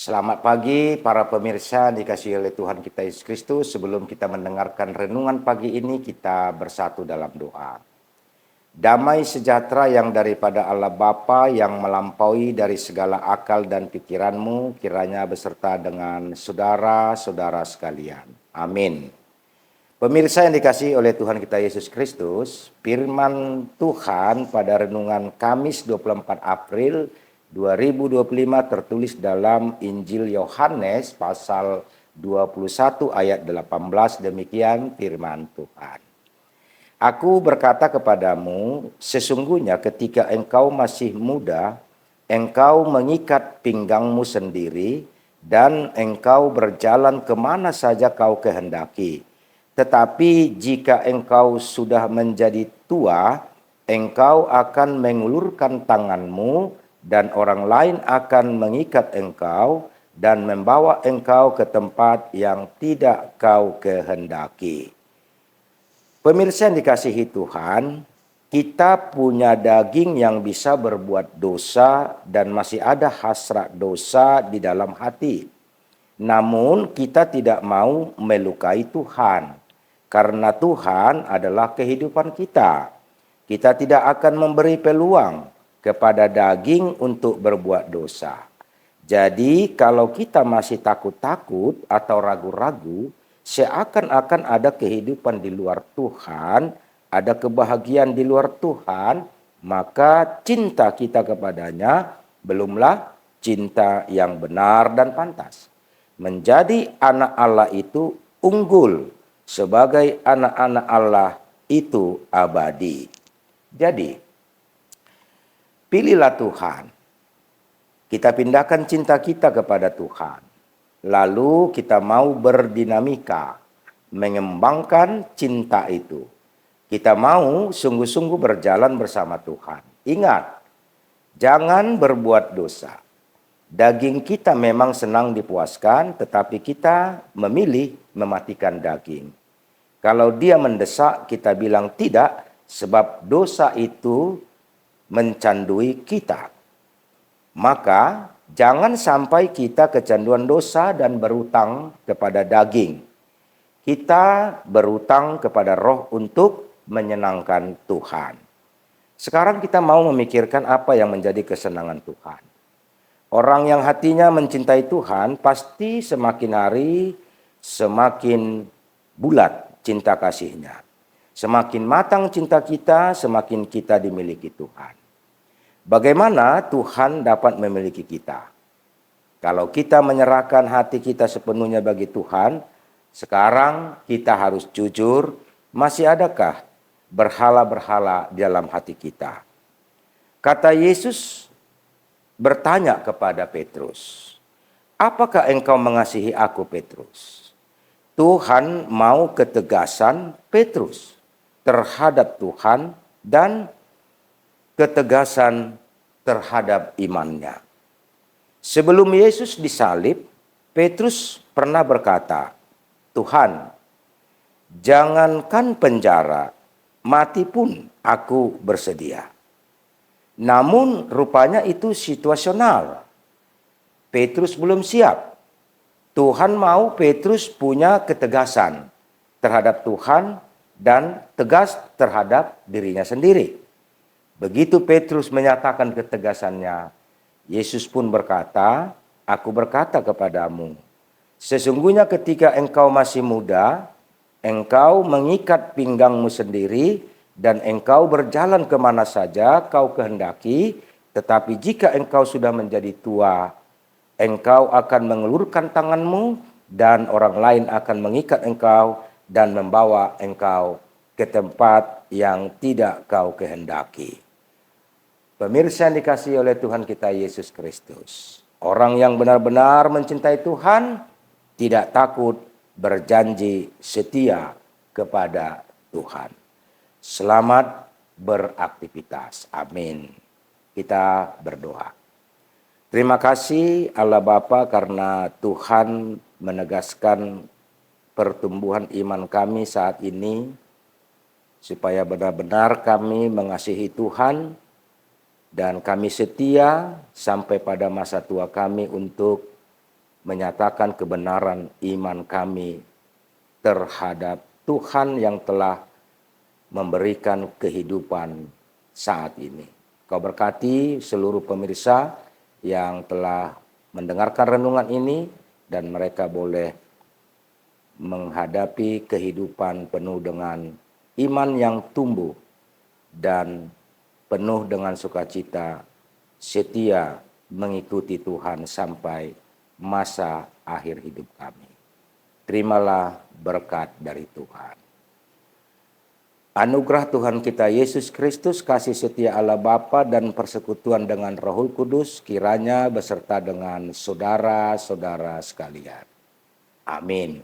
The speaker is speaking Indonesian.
Selamat pagi para pemirsa dikasihi oleh Tuhan kita Yesus Kristus. Sebelum kita mendengarkan renungan pagi ini, kita bersatu dalam doa. Damai sejahtera yang daripada Allah Bapa yang melampaui dari segala akal dan pikiranmu, kiranya beserta dengan saudara-saudara sekalian. Amin. Pemirsa yang dikasihi oleh Tuhan kita Yesus Kristus, firman Tuhan pada renungan Kamis 24 April 2025 tertulis dalam Injil Yohanes pasal 21 ayat 18, demikian firman Tuhan. Aku berkata kepadamu, sesungguhnya ketika engkau masih muda, engkau mengikat pinggangmu sendiri dan engkau berjalan kemana saja kau kehendaki. Tetapi jika engkau sudah menjadi tua, engkau akan mengulurkan tanganmu dan orang lain akan mengikat engkau dan membawa engkau ke tempat yang tidak kau kehendaki. Pemirsa yang dikasihi Tuhan, kita punya daging yang bisa berbuat dosa dan masih ada hasrat dosa di dalam hati. Namun kita tidak mau melukai Tuhan. Karena Tuhan adalah kehidupan kita. Kita tidak akan memberi peluang kepada daging untuk berbuat dosa. Jadi kalau kita masih takut-takut atau ragu-ragu, seakan-akan ada kehidupan di luar Tuhan, ada kebahagiaan di luar Tuhan, maka cinta kita kepadanya belumlah cinta yang benar dan pantas. Menjadi anak Allah itu unggul, sebagai anak-anak Allah itu abadi. Jadi, pilihlah Tuhan. Kita pindahkan cinta kita kepada Tuhan. Lalu kita mau berdinamika, mengembangkan cinta itu. Kita mau sungguh-sungguh berjalan bersama Tuhan. Ingat, jangan berbuat dosa. Daging kita memang senang dipuaskan, tetapi kita memilih mematikan daging. Kalau dia mendesak, kita bilang tidak, sebab dosa itu mencandui kita. Maka jangan sampai kita kecanduan dosa dan berutang kepada daging. Kita berutang kepada roh untuk menyenangkan Tuhan. Sekarang kita mau memikirkan apa yang menjadi kesenangan Tuhan. Orang yang hatinya mencintai Tuhan pasti semakin hari semakin bulat cinta kasihnya. Semakin matang cinta kita, semakin kita dimiliki Tuhan. Bagaimana Tuhan dapat memiliki kita? Kalau kita menyerahkan hati kita sepenuhnya bagi Tuhan, sekarang kita harus jujur, masih adakah berhala-berhala dalam hati kita? Kata Yesus bertanya kepada Petrus, apakah engkau mengasihi aku, Petrus? Tuhan mau ketegasan Petrus terhadap Tuhan dan ketegasan terhadap imannya. Sebelum Yesus disalib, Petrus pernah berkata, Tuhan, jangankan penjara, mati pun aku bersedia. Namun rupanya itu situasional. Petrus belum siap. Tuhan mau Petrus punya ketegasan terhadap Tuhan dan tegas terhadap dirinya sendiri. Begitu Petrus menyatakan ketegasannya, Yesus pun berkata, aku berkata kepadamu, sesungguhnya ketika engkau masih muda, engkau mengikat pinggangmu sendiri, dan engkau berjalan kemana saja kau kehendaki, tetapi jika engkau sudah menjadi tua, engkau akan mengulurkan tanganmu, dan orang lain akan mengikat engkau, dan membawa engkau ke tempat yang tidak kau kehendaki. Pemirsa yang dikasihi oleh Tuhan kita Yesus Kristus, orang yang benar-benar mencintai Tuhan, tidak takut berjanji setia kepada Tuhan. Selamat beraktivitas. Amin. Kita berdoa. Terima kasih Allah Bapa karena Tuhan menegaskan pertumbuhan iman kami saat ini, supaya benar-benar kami mengasihi Tuhan dan kami setia sampai pada masa tua kami untuk menyatakan kebenaran iman kami terhadap Tuhan yang telah memberikan kehidupan saat ini. Kau berkati seluruh pemirsa yang telah mendengarkan renungan ini dan mereka boleh menghadapi kehidupan penuh dengan iman yang tumbuh dan penuh dengan sukacita, setia mengikuti Tuhan sampai masa akhir hidup kami. Terimalah berkat dari Tuhan. Anugerah Tuhan kita Yesus Kristus, kasih setia Allah Bapa dan persekutuan dengan Roh Kudus kiranya beserta dengan saudara-saudara sekalian. Amin.